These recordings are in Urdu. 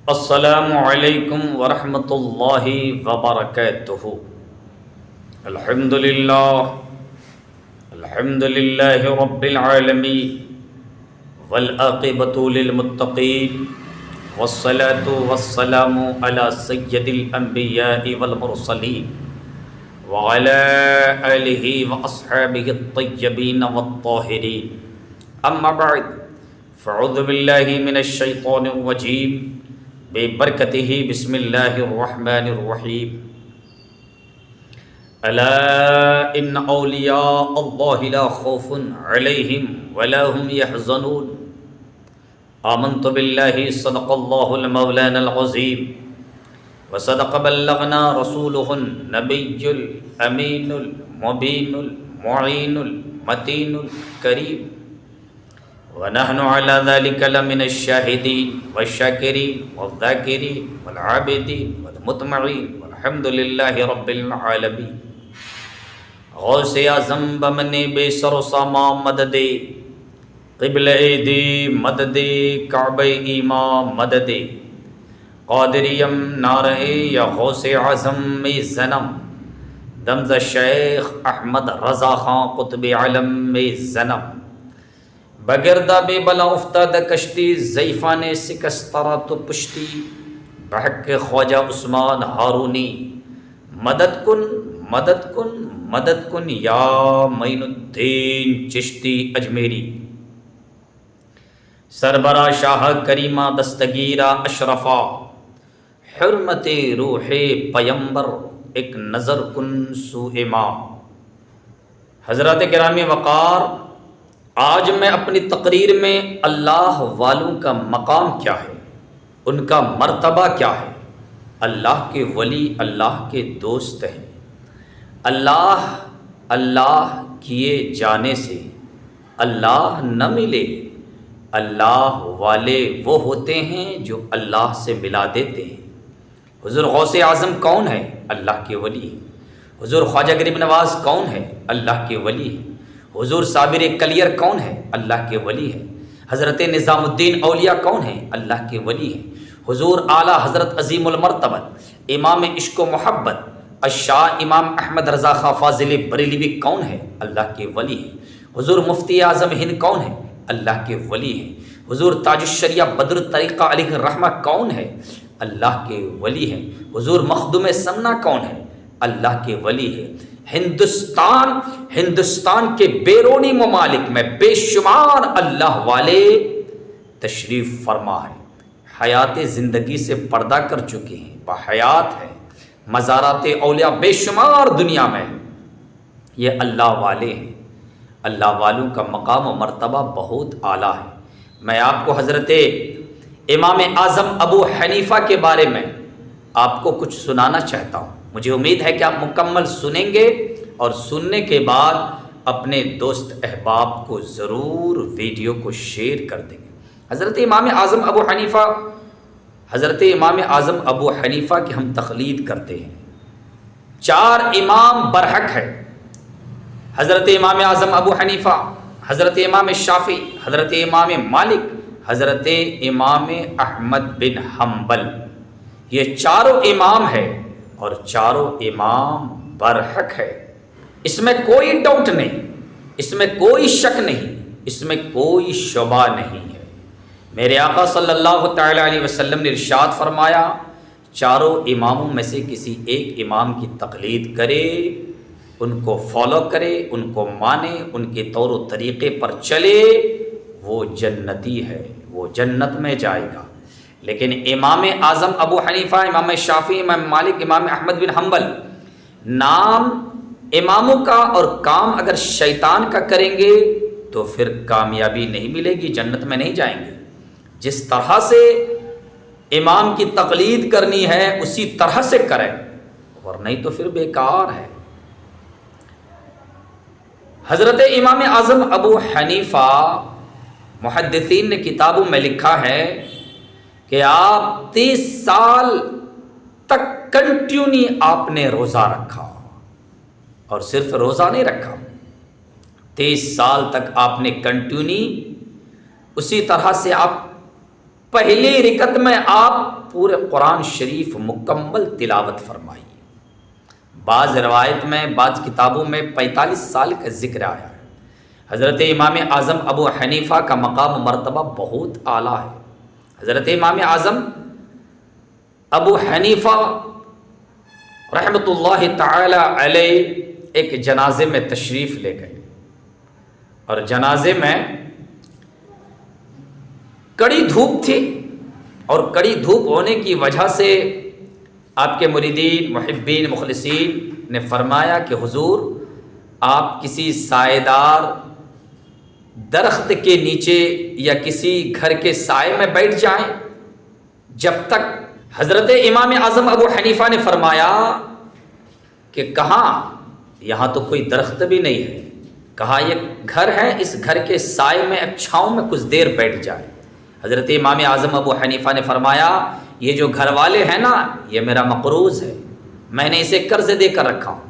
السلام علیکم ورحمۃ اللہ وبرکاتہ۔ الحمد للہ رب العالمین والعاقبۃ للمتقین والصلاة والسلام علی سید الانبیاء والمرسلین وعلی آلہ واصحابہ الطیبین والطاہرین، اما بعد فاعوذ باللہ من الشیطان الرجیم ببرکتہ بسم اللہ الرحمن الرحیم۔ الا ان اولیاء اللہ لا خوف علیہم ولا هم يحزنون۔ آمنت باللہ صدق اللہ المولانا العظیم وصدق بلغنا رسولہ النبی الامین المبین المعین المتین الکریم، ونحن على ذلك لمن الشاهدين والشاكرين والذاكرين والعابدين والمطمعين والحمد لله رب العالمين۔ غوث اعظم بمن بے سر و ساما مدد، قبل ایدی مدد، کعبہ ایمان مدد، قادریم نارے یا غوث اعظم میں زنم، دمز شیخ احمد رضا خان قطب علم میں زنم، بگردہ بے بلا افتاد کشتی، ضعیفان سکسترا تو پشتی، بحق خواجہ عثمان ہارونی، مدد کن مدد کن مدد کن یا معین الدین چشتی اجمیری۔ سربراہ شاہ کریمہ دستگیرہ اشرفا، حرمت روح پیمبر ایک نظر کن سوء ما۔ حضرات گرامی وقار، آج میں اپنی تقریر میں اللہ والوں کا مقام کیا ہے، ان کا مرتبہ کیا ہے، اللہ کے ولی اللہ کے دوست ہیں، اللہ اللہ کیے جانے سے اللہ نہ ملے، اللہ والے وہ ہوتے ہیں جو اللہ سے ملا دیتے ہیں۔ حضور غوث اعظم کون ہے؟ اللہ کے ولی ہیں۔ حضور خواجہ غریب نواز کون ہے؟ اللہ کے ولی ہیں۔ حضور صابر کلیر کون ہے؟ اللہ کے ولی ہے۔ حضرت نظام الدین اولیاء کون ہیں؟ اللہ کے ولی ہیں۔ حضور اعلیٰ حضرت عظیم المرتبت امام عشق و محبت الشاہ امام احمد رضا خان فاضل بریلوی کون ہے؟ اللہ کے ولی ہیں۔ حضور مفتی اعظم ہند کون ہے؟ اللہ کے ولی ہیں۔ حضور تاج الشریعہ بدر الطریقہ علیہ الرحمہ کون ہے؟ اللہ کے ولی ہیں۔ حضور مخدوم سمنا کون ہے؟ اللہ کے ولی ہے۔ ہندوستان کے بیرونی ممالک میں بے شمار اللہ والے تشریف فرما ہیں، حیات زندگی سے پردہ کر چکے ہیں، بحیات ہیں، مزارات اولیاء بے شمار دنیا میں، یہ اللہ والے ہیں۔ اللہ والوں کا مقام و مرتبہ بہت اعلیٰ ہے۔ میں آپ کو حضرت امام اعظم ابو حنیفہ کے بارے میں آپ کو کچھ سنانا چاہتا ہوں۔ مجھے امید ہے کہ آپ مکمل سنیں گے اور سننے کے بعد اپنے دوست احباب کو ضرور ویڈیو کو شیئر کر دیں گے۔ حضرت امام اعظم ابو حنیفہ کی ہم تقلید کرتے ہیں۔ 4 امام برحق ہے، حضرت امام اعظم ابو حنیفہ، حضرت امام شافعی، حضرت امام مالک، حضرت امام احمد بن حنبل، یہ 4 امام ہے اور 4 امام برحق ہے۔ اس میں کوئی ڈاؤٹ نہیں، اس میں کوئی شک نہیں، اس میں کوئی شبہ نہیں ہے۔ میرے آقا صلی اللہ تعالی علیہ وسلم نے ارشاد فرمایا، 4 اماموں میں سے کسی ایک امام کی تقلید کرے، ان کو فالو کرے، ان کو مانے، ان کے طور و طریقے پر چلے، وہ جنتی ہے، وہ جنت میں جائے گا۔ لیکن امام اعظم ابو حنیفہ، امام شافعی، امام مالک، امام احمد بن حنبل، نام اماموں کا اور کام اگر شیطان کا کریں گے تو پھر کامیابی نہیں ملے گی، جنت میں نہیں جائیں گے۔ جس طرح سے امام کی تقلید کرنی ہے اسی طرح سے کریں، اور نہیں تو پھر بیکار ہے۔ حضرت امام اعظم ابو حنیفہ، محدثین نے کتابوں میں لکھا ہے کہ آپ 30 سال تک کنٹینیو آپ نے روزہ رکھا، اور صرف روزہ نہیں رکھا، 23 سال تک آپ نے کنٹینیو اسی طرح سے آپ پہلی رکعت میں آپ پورے قرآن شریف مکمل تلاوت فرمائیے۔ بعض روایت میں، بعض کتابوں میں 45 سال کا ذکر آیا ہے۔ حضرت امام اعظم ابو حنیفہ کا مقام و مرتبہ بہت اعلیٰ ہے۔ حضرت امام اعظم ابو حنیفہ رحمۃ اللہ تعالی علیہ ایک جنازے میں تشریف لے گئے، اور جنازے میں کڑی دھوپ تھی، اور کڑی دھوپ ہونے کی وجہ سے آپ کے مریدین، محبین، مخلصین نے فرمایا کہ حضور آپ کسی سائے دار درخت کے نیچے یا کسی گھر کے سائے میں بیٹھ جائیں جب تک۔ حضرت امام اعظم ابو حنیفہ نے فرمایا کہ کہاں، یہاں تو کوئی درخت بھی نہیں ہے، کہا یہ گھر ہے، اس گھر کے سائے میں چھاؤں میں کچھ دیر بیٹھ جائے۔ حضرت امام اعظم ابو حنیفہ نے فرمایا یہ جو گھر والے ہیں نا، یہ میرا مقروض ہے، میں نے اسے قرض دے کر رکھا ہوں،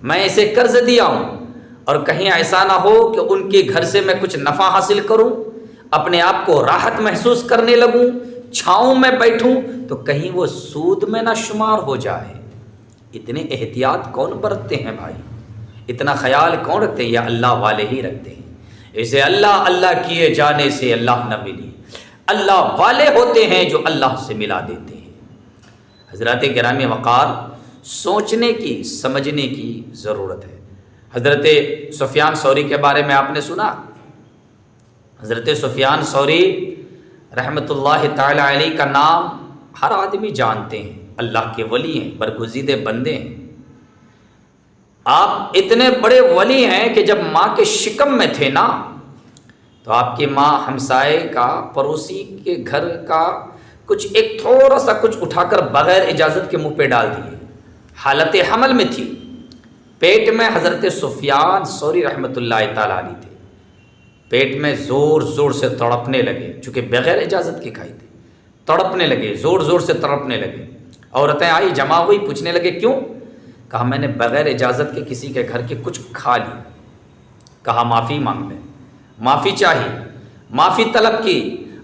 میں اسے قرض دیا ہوں، اور کہیں ایسا نہ ہو کہ ان کے گھر سے میں کچھ نفع حاصل کروں، اپنے آپ کو راحت محسوس کرنے لگوں، چھاؤں میں بیٹھوں تو کہیں وہ سود میں نہ شمار ہو جائے۔ اتنے احتیاط کون برتتے ہیں بھائی، اتنا خیال کون رکھتے ہیں؟ یہ اللہ والے ہی رکھتے ہیں۔ اسے اللہ اللہ کیے جانے سے اللہ نہ ملی، اللہ والے ہوتے ہیں جو اللہ سے ملا دیتے ہیں۔ حضرات گرامی وقار، سوچنے کی، سمجھنے کی ضرورت ہے۔ حضرت سفیان ثوری کے بارے میں آپ نے سنا؟ حضرت سفیان ثوری رحمۃ اللہ تعالی علیہ کا نام ہر آدمی جانتے ہیں، اللہ کے ولی ہیں، برگزیدہ بندے ہیں۔ آپ اتنے بڑے ولی ہیں کہ جب ماں کے شکم میں تھے نا، تو آپ کی ماں ہمسائے کا، پڑوسی کے گھر کا کچھ ایک تھوڑا سا کچھ اٹھا کر بغیر اجازت کے منہ پہ ڈال دیے۔ حالت حمل میں تھی، پیٹ میں حضرت سفیان ثوری رحمۃ اللہ تعالی علیہ تھے، پیٹ میں زور زور سے تڑپنے لگے، چونکہ بغیر اجازت کے کھائی تھی، تڑپنے لگے، زور زور سے تڑپنے لگے۔ عورتیں آئی، جمع ہوئی، پوچھنے لگے کیوں؟ کہا میں نے بغیر اجازت کے کسی کے گھر کے کچھ کھا لی۔ کہا معافی مانگ لیں، معافی چاہی، معافی طلب کی۔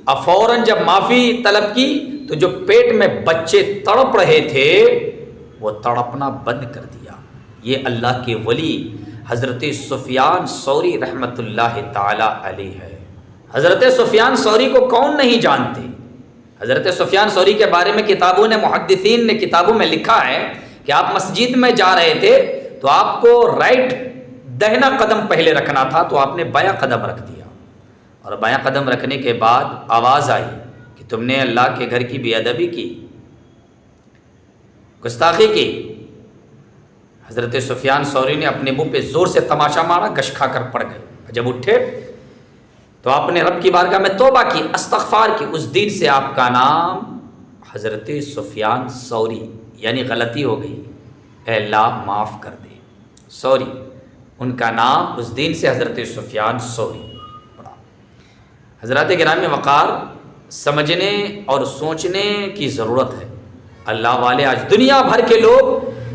اب فوراً جب معافی طلب کی تو جو پیٹ میں بچے تڑپ رہے تھے وہ تڑپنا بند کر دیا۔ یہ اللہ کے ولی حضرت سفیان ثوری رحمۃ اللہ تعالی علیہ ہے۔ حضرت سفیان ثوری کو کون نہیں جانتے؟ حضرت سفیان ثوری کے بارے میں کتابوں نے، محدثین نے کتابوں میں لکھا ہے کہ آپ مسجد میں جا رہے تھے تو آپ کو رائٹ دہنا قدم پہلے رکھنا تھا، تو آپ نے بایاں قدم رکھ دیا، اور بایاں قدم رکھنے کے بعد آواز آئی کہ تم نے اللہ کے گھر کی بے ادبی کی، گستاخی کی۔ حضرت سفیان ثوری نے اپنے منہ پہ زور سے تماشا مارا، گش کھا کر پڑ گئے۔ جب اٹھے تو آپ نے رب کی بارگاہ میں توبہ کی، استغفار کی۔ اس دن سے آپ کا نام حضرت سفیان ثوری، یعنی غلطی ہو گئی، اے اللہ معاف کر دے، ثوری، ان کا نام اس دن سے حضرت سفیان ثوری پڑا۔ حضرات گرامی وقار، سمجھنے اور سوچنے کی ضرورت ہے۔ اللہ والے آج دنیا بھر کے لوگ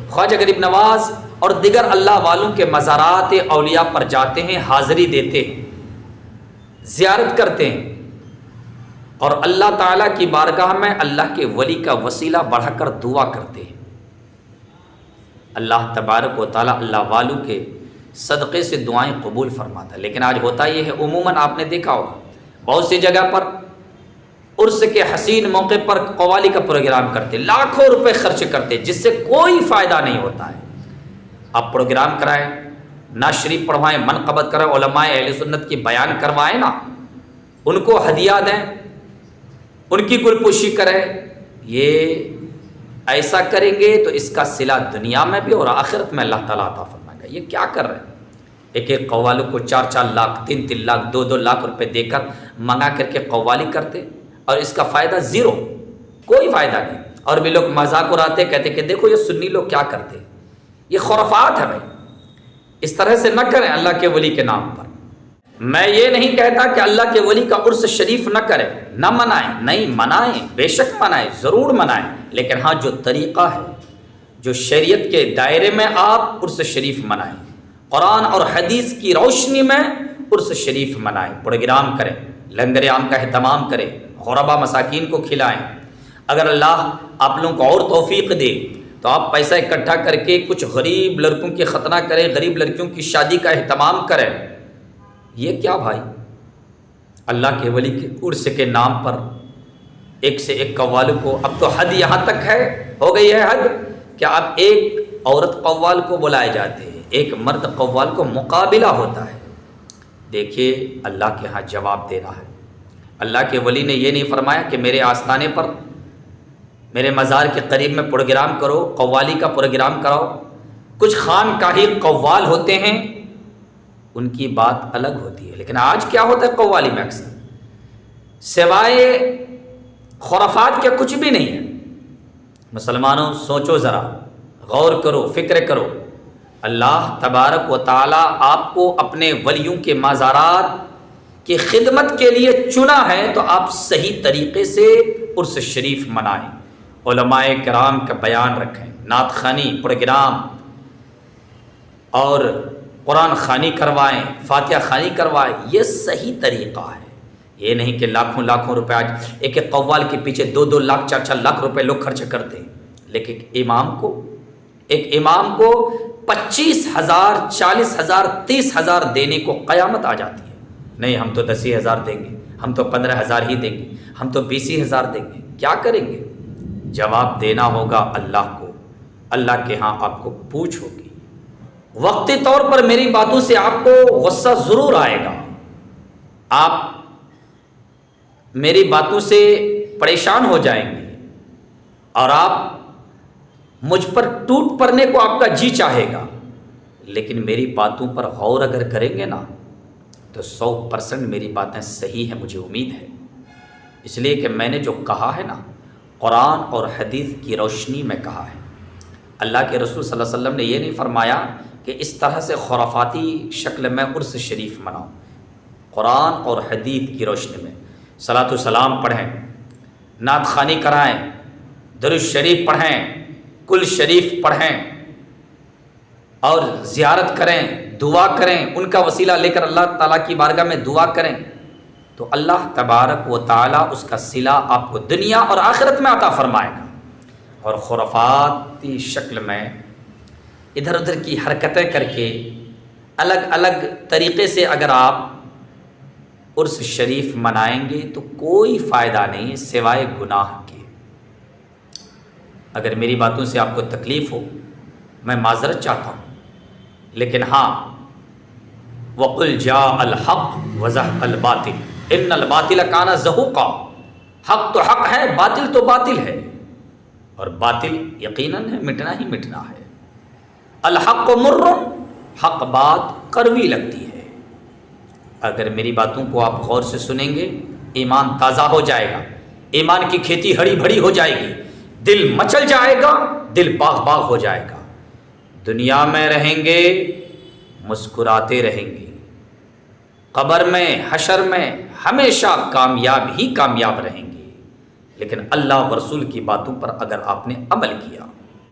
خواجہ غریب نواز اور دیگر اللہ والوں کے مزارات اولیاء پر جاتے ہیں، حاضری دیتے ہیں، زیارت کرتے ہیں، اور اللہ تعالیٰ کی بارگاہ میں اللہ کے ولی کا وسیلہ بڑھا کر دعا کرتے ہیں۔ اللہ تبارک و تعالیٰ اللہ والوں کے صدقے سے دعائیں قبول فرماتا ہے۔ لیکن آج ہوتا یہ ہے، عموماً آپ نے دیکھا ہوگا بہت سی جگہ پر عرس کے حسین موقع پر قوالی کا پروگرام کرتے، لاکھوں روپے خرچ کرتے، جس سے کوئی فائدہ نہیں ہوتا ہے۔ آپ پروگرام کرائیں، نعت شریف پڑھوائیں، منقبت کرائیں، علماء اہل سنت کی بیان کروائیں نا، ان کو ہدیہ دیں، ان کی گلپوشی کریں۔ یہ ایسا کریں گے تو اس کا صلہ دنیا میں بھی اور آخرت میں اللہ تعالیٰ عطا فرمائے گا۔ یہ کیا کر رہے ہیں؟ ایک ایک قوالوں کو 4-4 لاکھ، 3-3 لاکھ، 2-2 لاکھ روپے دے کر منگا کر کے قوالی کرتے، اور اس کا فائدہ زیرو، کوئی فائدہ نہیں۔ اور بھی لوگ مذاق اڑاتے، کہتے کہ دیکھو یہ سنی لوگ کیا کرتے۔ یہ خرافات ہے بھائی، اس طرح سے نہ کریں اللہ کے ولی کے نام پر۔ میں یہ نہیں کہتا کہ اللہ کے ولی کا عرس شریف نہ کریں، نہ منائیں، نہیں منائیں، بے شک منائیں، ضرور منائیں، لیکن ہاں جو طریقہ ہے، جو شریعت کے دائرے میں آپ عرس شریف منائیں، قرآن اور حدیث کی روشنی میں عرس شریف منائیں، پروگرام کریں، لنگر عام کا اہتمام کریں، غربا مساکین کو کھلائیں۔ اگر اللہ آپ لوگوں کو اور توفیق دے تو آپ پیسہ اکٹھا کر کے کچھ غریب لڑکوں کے ختنہ کریں، غریب لڑکیوں کی شادی کا اہتمام کریں۔ یہ کیا بھائی؟ اللہ کے ولی کے عرس کے نام پر ایک سے ایک قوال کو، اب تو حد یہاں تک ہے، ہو گئی ہے حد کہ اب ایک عورت قوال کو بلائے جاتے ہیں، ایک مرد قوال کو مقابلہ ہوتا ہے۔ دیکھیے اللہ کے ہاں جواب دینا ہے۔ اللہ کے ولی نے یہ نہیں فرمایا کہ میرے آستانے پر، میرے مزار کے قریب میں پروگرام کرو، قوالی کا پروگرام کراؤ۔ کچھ خانقاہی قوال ہوتے ہیں، ان کی بات الگ ہوتی ہے، لیکن آج کیا ہوتا ہے قوالی میں اکثر سوائے خرافات کے کچھ بھی نہیں ہے۔ مسلمانوں سوچو ذرا، غور کرو، فکر کرو۔ اللہ تبارک و تعالیٰ آپ کو اپنے ولیوں کے مزارات کی خدمت کے لیے چنا ہے، تو آپ صحیح طریقے سے عرس شریف منائیں، علماء کرام کا بیان رکھیں، نعت خوانی پروگرام اور قرآن خوانی کروائیں، فاتحہ خوانی کروائیں۔ یہ صحیح طریقہ ہے۔ یہ نہیں کہ لاکھوں لاکھوں روپے، آج ایک ایک قوال کے پیچھے 2-2 لاکھ 4-4 لاکھ روپے لوگ خرچ کرتے ہیں، لیکن ایک امام کو 25,000 40,000 30,000 دینے کو قیامت آ جاتی ہے۔ نہیں ہم تو 10,000 دیں گے، ہم تو 15,000 ہی دیں گے، ہم تو 20,000 دیں گے۔ کیا کریں گے؟ جواب دینا ہوگا اللہ کو، اللہ کے ہاں آپ کو پوچھ ہوگی۔ وقتی طور پر میری باتوں سے آپ کو غصہ ضرور آئے گا، آپ میری باتوں سے پریشان ہو جائیں گے، اور آپ مجھ پر ٹوٹ پڑنے کو آپ کا جی چاہے گا، لیکن میری باتوں پر غور اگر کریں گے نا تو 100% میری باتیں صحیح ہیں، مجھے امید ہے۔ اس لیے کہ میں نے جو کہا ہے نا، قرآن اور حدیث کی روشنی میں کہا ہے۔ اللہ کے رسول صلی اللہ علیہ وسلم نے یہ نہیں فرمایا کہ اس طرح سے خرافاتی شکل میں عرس شریف مناؤ۔ قرآن اور حدیث کی روشنی میں صلاۃ و سلام پڑھیں، نعت خوانی کرائیں، درود شریف پڑھیں، کل شریف پڑھیں، اور زیارت کریں، دعا کریں، ان کا وسیلہ لے کر اللہ تعالیٰ کی بارگاہ میں دعا کریں، تو اللہ تبارک و تعالیٰ اس کا صلہ آپ کو دنیا اور آخرت میں عطا فرمائے گا۔ اور خرافاتی شکل میں ادھر ادھر کی حرکتیں کر کے الگ الگ طریقے سے اگر آپ عرس شریف منائیں گے تو کوئی فائدہ نہیں سوائے گناہ کے۔ اگر میری باتوں سے آپ کو تکلیف ہو، میں معذرت چاہتا ہوں، لیکن ہاں وَقُلْ جَاءَ الْحَقُّ وَزَهَقَ الْبَاطِلُ إِنَّ الْبَاطِلَ كَانَ زَهُوقًا۔ حق تو حق ہے، باطل تو باطل ہے، اور باطل یقیناً ہے، مٹنا ہی مٹنا ہے۔ الحق مر، حق بات کڑوی لگتی ہے۔ اگر میری باتوں کو آپ غور سے سنیں گے، ایمان تازہ ہو جائے گا، ایمان کی کھیتی ہری بھری ہو جائے گی، دل مچل جائے گا، دل باغ باغ ہو جائے گا۔ دنیا میں رہیں گے مسکراتے رہیں گے، قبر میں حشر میں ہمیشہ کامیاب ہی کامیاب رہیں گے۔ لیکن اللہ و رسول کی باتوں پر اگر آپ نے عمل کیا